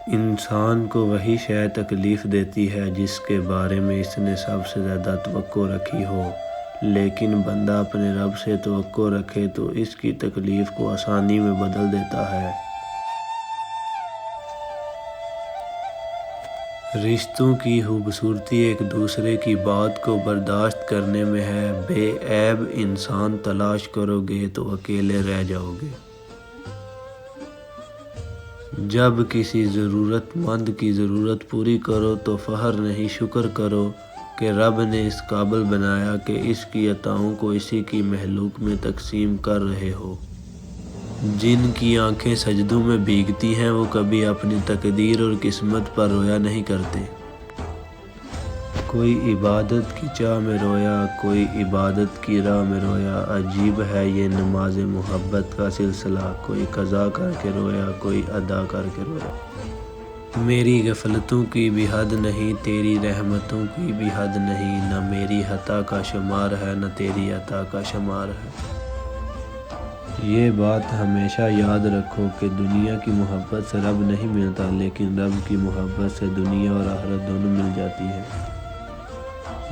انسان کو وہی شے تکلیف دیتی ہے جس کے بارے میں اس نے سب سے زیادہ توقع رکھی ہو، لیکن بندہ اپنے رب سے توقع رکھے تو اس کی تکلیف کو آسانی میں بدل دیتا ہے۔ رشتوں کی خوبصورتی ایک دوسرے کی بات کو برداشت کرنے میں ہے۔ بے عیب انسان تلاش کرو گے تو اکیلے رہ جاؤ گے۔ جب کسی ضرورت مند کی ضرورت پوری کرو تو فخر نہیں، شکر کرو کہ رب نے اس قابل بنایا کہ اس کی عطاؤں کو اسی کی مخلوق میں تقسیم کر رہے ہو۔ جن کی آنکھیں سجدوں میں بھیگتی ہیں وہ کبھی اپنی تقدیر اور قسمت پر رویا نہیں کرتے۔ کوئی عبادت کی چاہ میں رویا، کوئی عبادت کی راہ میں رویا۔ عجیب ہے یہ نماز محبت کا سلسلہ، کوئی قضا کر کے رویا، کوئی ادا کر کے رویا۔ میری غفلتوں کی بھی حد نہیں، تیری رحمتوں کی بھی حد نہیں، نہ میری خطا کا شمار ہے نہ تیری عطا کا شمار ہے۔ یہ بات ہمیشہ یاد رکھو کہ دنیا کی محبت سے رب نہیں ملتا، لیکن رب کی محبت سے دنیا اور آخرت دونوں مل جاتی ہے۔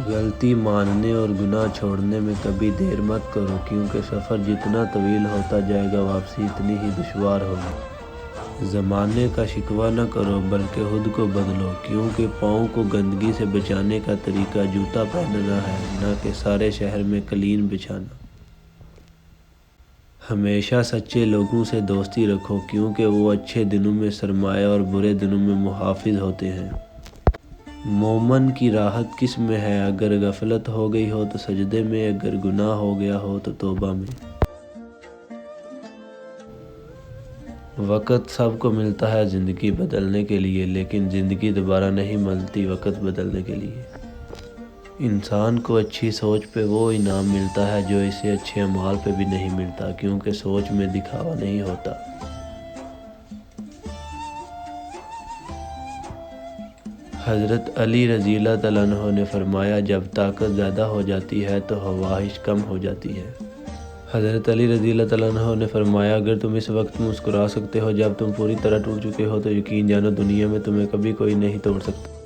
غلطی ماننے اور گناہ چھوڑنے میں کبھی دیر مت کرو، کیونکہ سفر جتنا طویل ہوتا جائے گا واپسی اتنی ہی دشوار ہوگی۔ زمانے کا شکوہ نہ کرو بلکہ خود کو بدلو، کیونکہ پاؤں کو گندگی سے بچانے کا طریقہ جوتا پہننا ہے، نہ کہ سارے شہر میں قالین بچھانا۔ ہمیشہ سچے لوگوں سے دوستی رکھو، کیونکہ وہ اچھے دنوں میں سرمایہ اور برے دنوں میں محافظ ہوتے ہیں۔ مومن کی راحت کس میں ہے؟ اگر غفلت ہو گئی ہو تو سجدے میں، اگر گناہ ہو گیا ہو تو توبہ میں۔ وقت سب کو ملتا ہے زندگی بدلنے کے لیے، لیکن زندگی دوبارہ نہیں ملتی وقت بدلنے کے لیے۔ انسان کو اچھی سوچ پہ وہ انعام ملتا ہے جو اسے اچھے اعمال پہ بھی نہیں ملتا، کیونکہ سوچ میں دکھاوا نہیں ہوتا۔ حضرت علی رضی اللہ عنہ نے فرمایا، جب طاقت زیادہ ہو جاتی ہے تو خواہش کم ہو جاتی ہے۔ حضرت علی رضی اللہ عنہ نے فرمایا، اگر تم اس وقت مسکرا سکتے ہو جب تم پوری طرح ٹوٹ چکے ہو تو یقین جانو دنیا میں تمہیں کبھی کوئی نہیں توڑ سکتا۔